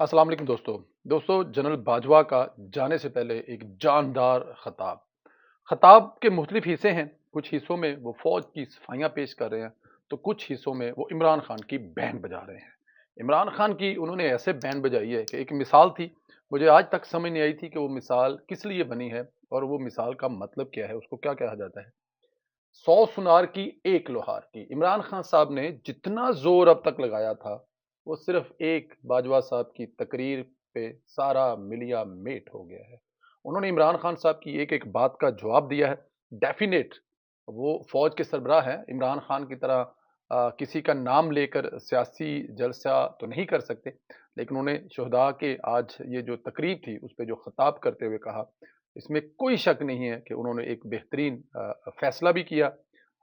अस्सलाम वालेकुम दोस्तों जनरल बाजवा का जाने से पहले एक जानदार खताब। खताब के मुख्तलिफ हिस्से हैं। कुछ हिस्सों में वो फौज की सफाइयाँ पेश कर रहे हैं, तो कुछ हिस्सों में वो इमरान खान की बैंड बजा रहे हैं। इमरान खान की उन्होंने ऐसे बैंड बजाई है कि एक मिसाल थी। मुझे आज तक समझ नहीं आई थी कि वो मिसाल किस लिए बनी है और वो मिसाल का मतलब क्या है, उसको क्या कहा जाता है। 100 सुनार की एक लोहार की। इमरान खान साहब ने जितना जोर अब तक लगाया था, वो सिर्फ एक बाजवा साहब की तकरीर पे सारा मिलिया मेट हो गया है। उन्होंने इमरान खान साहब की एक एक बात का जवाब दिया है। डेफिनेट वो फौज के सरबराह हैं। इमरान खान की तरह किसी का नाम लेकर सियासी जलसा तो नहीं कर सकते, लेकिन उन्होंने शहदा के आज ये जो तकरीब थी उस पर जो खिताब करते हुए कहा, इसमें कोई शक नहीं है कि उन्होंने एक बेहतरीन फैसला भी किया।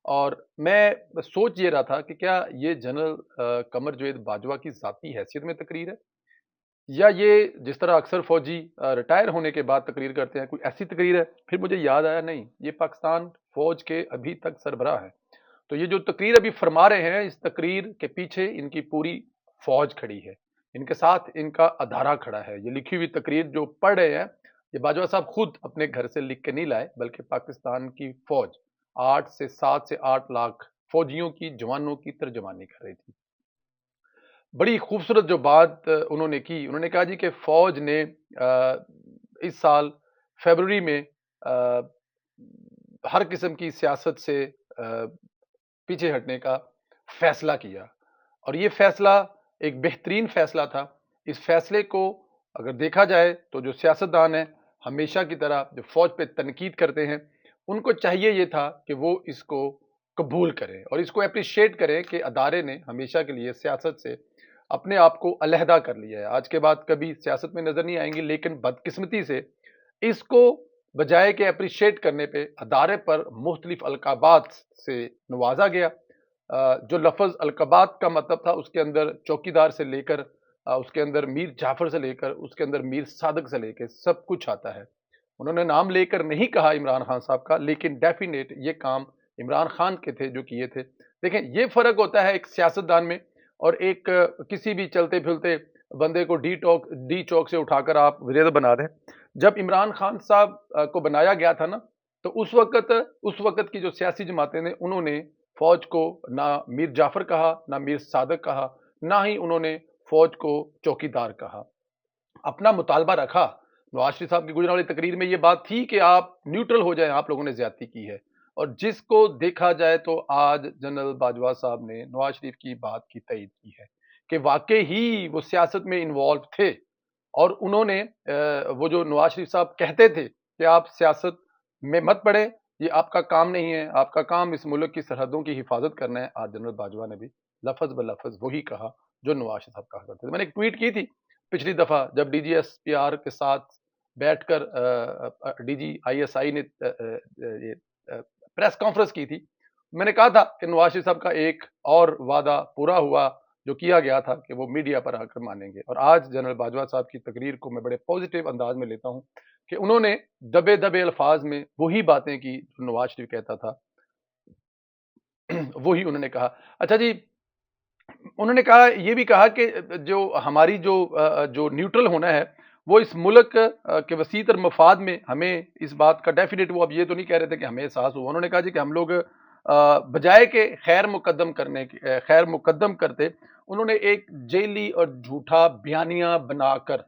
और मैं सोच ये रहा था कि क्या ये जनरल कमर जावेद बाजवा की ज़ाती हैसियत में तकरीर है, या ये जिस तरह अक्सर फौजी रिटायर होने के बाद तकरीर करते हैं, कोई ऐसी तकरीर है। फिर मुझे याद आया, नहीं, ये पाकिस्तान फौज के अभी तक सरबराह हैं। तो ये जो तकरीर अभी फरमा रहे हैं, इस तकरीर के पीछे इनकी पूरी फौज खड़ी है, इनके साथ इनका अदारा खड़ा है। ये लिखी हुई तकरीर जो पढ़ रहे हैं, ये बाजवा साहब खुद अपने घर से लिख के नहीं लाए, बल्कि पाकिस्तान की फौज 8 से 8 लाख फौजियों की, जवानों की तर्जमानी कर रही थी। बड़ी खूबसूरत जो बात उन्होंने की, उन्होंने कहा जी कि फौज ने इस साल फरवरी में हर किस्म की सियासत से पीछे हटने का फैसला किया, और ये फैसला एक बेहतरीन फैसला था। इस फैसले को अगर देखा जाए तो जो सियासतदान है, हमेशा की तरह जो फौज पे तनकीद करते हैं, उनको चाहिए ये था कि वो इसको कबूल करें और इसको अप्रिशिएट करें कि अदारे ने हमेशा के लिए सियासत से अपने आप को अलहदा कर लिया है। आज के बाद कभी सियासत में नजर नहीं आएंगी, लेकिन बदकिस्मती से इसको बजाय के अप्रिशिएट करने पे अदारे पर मुख्तलिफ अलकाबात से नवाजा गया। जो लफ्ज़ अलकाबात का मतलब था, उसके अंदर चौकीदार से लेकर उसके अंदर मीर जाफर से लेकर उसके अंदर मीर सादक से लेकर सब कुछ आता है। उन्होंने नाम लेकर नहीं कहा इमरान खान साहब का, लेकिन डेफिनेट ये काम इमरान खान के थे जो किए थे। देखें, ये फर्क होता है एक सियासतदान में और एक किसी भी चलते फिरते बंदे को डी चौक से उठाकर आप वजीर बना दें। जब इमरान खान साहब को बनाया गया था ना, तो उस वक्त की जो सियासी जमातें ने, उन्होंने फौज को ना मीर जाफर कहा, ना मीर सादक कहा, ना ही उन्होंने फौज को चौकीदार कहा। अपना मुतालबा रखा। नवाज शरीफ साहब की गुजरने वाली तकरीर में ये बात थी कि आप न्यूट्रल हो जाएं, आप लोगों ने ज्यादती की है। और जिसको देखा जाए तो आज जनरल बाजवा साहब ने नवाज शरीफ की बात की तईद की है कि वाकई ही वो सियासत में इन्वॉल्व थे। और उन्होंने वो जो नवाज शरीफ साहब कहते थे कि आप सियासत में मत पड़े, ये आपका काम नहीं है, आपका काम इस मुल्क की सरहदों की हिफाजत करना है। आज जनरल बाजवा ने भी लफज ब लफज वही कहा जो नवाज शरीफ साहब कहा करते थे। मैंने एक ट्वीट की थी पिछली दफा, जब डीजीएसपीआर के साथ बैठकर डीजीआईएसआई ने ये प्रेस कॉन्फ्रेंस की थी। मैंने कहा था कि नवाज शरीफ साहब का एक और वादा पूरा हुआ जो किया गया था कि वो मीडिया पर आकर मानेंगे। और आज जनरल बाजवा साहब की तकरीर को मैं बड़े पॉजिटिव अंदाज में लेता हूं कि उन्होंने दबे दबे अल्फाज में वही बातें की जो नवाज शरीफ कहता था, वही उन्होंने कहा। अच्छा जी, उन्होंने कहा, ये भी कहा कि जो हमारी जो न्यूट्रल होना है, वो इस मुल्क के वसीतर मफाद में हमें इस बात का डेफिनेट, वो अब ये तो नहीं कह रहे थे कि हमें एहसास हुआ। उन्होंने कहा जी कि हम लोग बजाय के खैर मुकद्दम करते, उन्होंने एक जेली और झूठा बयानिया बनाकर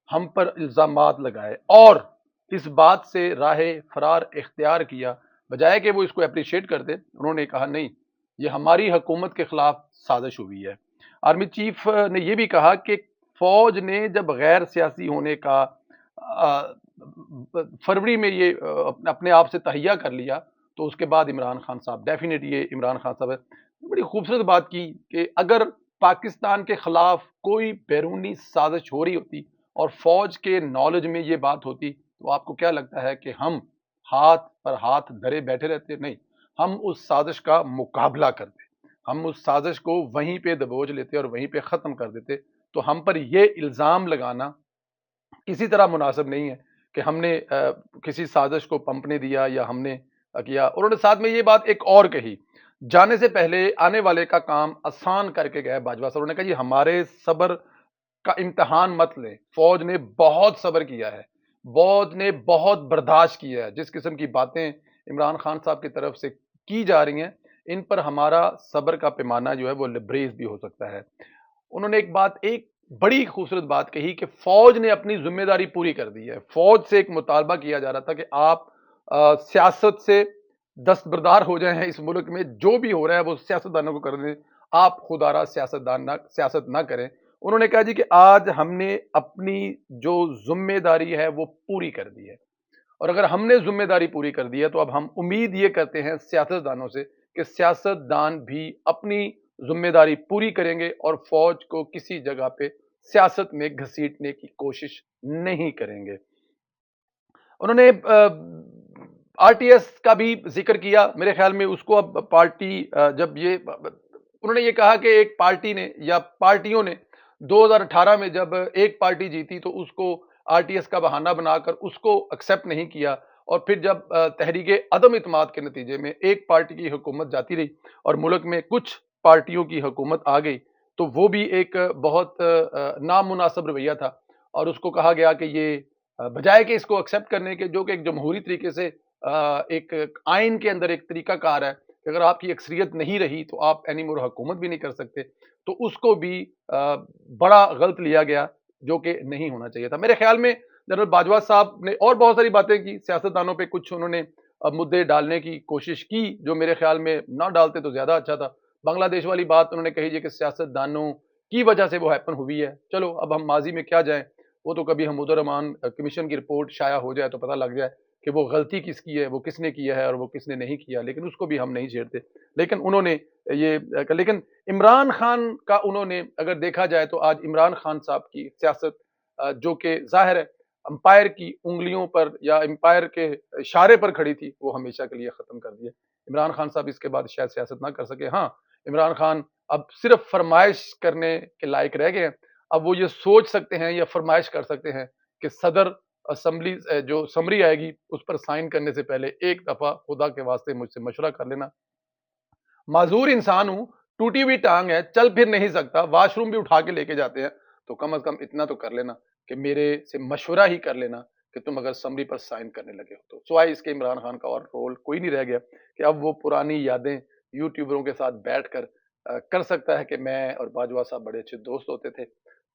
हम पर इल्जामात लगाए और इस बात से राह फरार इख्तियार किया। बजाय कि वो इसको अप्रिशिएट करते, उन्होंने कहा नहीं, ये हमारी हुकूमत के खिलाफ साजिश हुई है। आर्मी चीफ ने यह भी कहा कि फौज ने जब गैर सियासी होने का फरवरी में ये अपने आप से तहिया कर लिया, तो उसके बाद इमरान खान साहब, डेफिनेट ये इमरान खान साहब बड़ी खूबसूरत बात की कि अगर पाकिस्तान के खिलाफ कोई बैरूनी साजिश हो रही होती और फौज के नॉलेज में ये बात होती, तो आपको क्या लगता है कि हम हाथ पर हाथ धरे बैठे रहते? नहीं, हम उस साजिश का मुकाबला करते, हम उस साजिश को वहीं पे दबोच लेते और वहीं पे खत्म कर देते। तो हम पर यह इल्जाम लगाना किसी तरह मुनासिब नहीं है कि हमने किसी साजिश को पंपने दिया या हमने किया। उन्होंने साथ में ये बात एक और कही, जाने से पहले आने वाले का काम आसान करके गए बाजवा साहब। उन्होंने कहा जी, हमारे सब्र کا امتحان مت لیں. فوج نے بہت صبر کیا ہے, فوج نے بہت برداشت کیا ہے. جس قسم کی باتیں عمران خان صاحب کی طرف سے کی جا رہی ہیں, ان پر ہمارا صبر کا پیمانہ جو ہے وہ لبریز بھی ہو سکتا ہے. انہوں نے ایک بڑی خوبصورت بات کہی کہ فوج نے اپنی ذمہ داری پوری کر دی ہے. فوج سے ایک مطالبہ کیا جا رہا تھا کہ آپ سیاست سے دستبردار ہو جائیں. اس ملک میں جو بھی ہو رہا ہے وہ سیاستدانوں کو کر دیں, آپ خودآرا سیاست نہ کریں. انہوں نے کہا جی کہ آج ہم نے اپنی جو ذمہ داری ہے وہ پوری کر دی ہے, اور اگر ہم نے ذمہ داری پوری کر دی ہے تو اب ہم امید یہ کرتے ہیں سیاستدانوں سے کہ سیاستدان بھی اپنی ذمہ داری پوری کریں گے اور فوج کو کسی جگہ پہ سیاست میں گھسیٹنے کی کوشش نہیں کریں گے. انہوں نے آر ٹی ایس کا بھی ذکر کیا. میرے خیال میں اس کو اب پارٹی جب یہ انہوں نے یہ کہا کہ ایک پارٹی نے یا پارٹیوں نے 2018 میں جب ایک پارٹی جیتی تو اس کو آر ٹی ایس کا بہانہ بنا کر اس کو ایکسیپٹ نہیں کیا, اور پھر جب تحریک عدم اعتماد کے نتیجے میں ایک پارٹی کی حکومت جاتی رہی اور ملک میں کچھ پارٹیوں کی حکومت آ گئی تو وہ بھی ایک بہت نامناسب رویہ تھا, اور اس کو کہا گیا کہ یہ بجائے کہ اس کو ایکسیپٹ کرنے کے, جو کہ ایک جمہوری طریقے سے ایک آئین کے اندر ایک طریقہ کار ہے کہ اگر آپ کی اکثریت نہیں رہی تو آپ اینی مور حکومت بھی نہیں کر سکتے, تو اس کو بھی بڑا غلط لیا گیا جو کہ نہیں ہونا چاہیے تھا. میرے خیال میں جنرل باجوہ صاحب نے اور بہت ساری باتیں کی, سیاستدانوں پہ کچھ انہوں نے مدعے ڈالنے کی کوشش کی جو میرے خیال میں نہ ڈالتے تو زیادہ اچھا تھا. بنگلہ دیش والی بات انہوں نے کہی جی کہ سیاستدانوں کی وجہ سے وہ ہیپن ہوئی ہے. چلو اب ہم ماضی میں کیا جائیں, وہ تو کبھی حمود الرحمان کمیشن کی رپورٹ شائع ہو جائے تو پتہ لگ جائے کہ وہ غلطی کس کی ہے, وہ کس نے کیا ہے اور وہ کس نے نہیں کیا, لیکن اس کو بھی ہم نہیں چھیڑتے. لیکن انہوں نے لیکن عمران خان کا انہوں نے اگر دیکھا جائے تو آج عمران خان صاحب کی سیاست جو کہ ظاہر ہے امپائر کی انگلیوں پر یا امپائر کے اشارے پر کھڑی تھی, وہ ہمیشہ کے لیے ختم کر دی ہے. عمران خان صاحب اس کے بعد شاید سیاست نہ کر سکے. ہاں, عمران خان اب صرف فرمائش کرنے کے لائق رہ گئے ہیں. اب وہ یہ سوچ سکتے ہیں یا فرمائش کر سکتے ہیں کہ صدر اسمبلی جو سمری آئے گی اس پر سائن کرنے سے پہلے ایک دفعہ خدا کے واسطے مجھ سے مشورہ کر لینا. معذور انسان ہوں, ٹوٹی ہوئی ٹانگ ہے, چل پھر نہیں سکتا, واش روم بھی اٹھا کے لے کے جاتے ہیں, تو کم از کم اتنا تو کر لینا کہ میرے سے مشورہ ہی کر لینا کہ تم اگر اسمبلی پر سائن کرنے لگے ہو تو. سوائے اس کے عمران خان کا اور رول کوئی نہیں رہ گیا کہ اب وہ پرانی یادیں یوٹیوبروں کے ساتھ بیٹھ کر سکتا ہے کہ میں اور باجوہ صاحب بڑے اچھے دوست ہوتے تھے,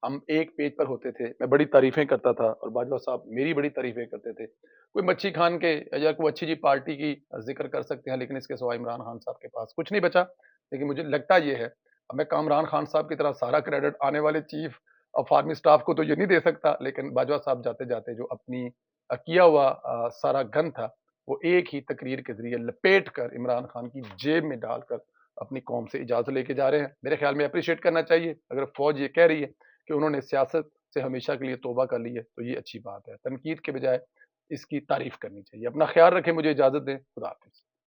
ہم ایک پیج پر ہوتے تھے, میں بڑی تعریفیں کرتا تھا اور باجوہ صاحب میری بڑی تعریفیں کرتے تھے. کوئی مچھی خان کے یا کوئی اچھی جی پارٹی کی ذکر کر سکتے ہیں, لیکن اس کے سوائے عمران خان صاحب کے پاس کچھ نہیں بچا. لیکن مجھے لگتا یہ ہے, میں کامران خان صاحب کی طرح سارا کریڈٹ آنے والے چیف آف آرمی سٹاف کو تو یہ نہیں دے سکتا, لیکن باجوہ صاحب جاتے جاتے جو اپنی کیا ہوا سارا گن تھا وہ ایک ہی تقریر کے ذریعے لپیٹ کر عمران خان کی جیب میں ڈال کر اپنی قوم سے اجازت لے کے جا رہے ہیں. میرے خیال میں اپریشیٹ کرنا چاہیے. اگر فوج یہ کہہ رہی ہے کہ انہوں نے سیاست سے ہمیشہ کے لیے توبہ کر لی ہے تو یہ اچھی بات ہے. تنقید کے بجائے اس کی تعریف کرنی چاہیے. اپنا خیال رکھیں, مجھے اجازت دیں. خدا حافظ.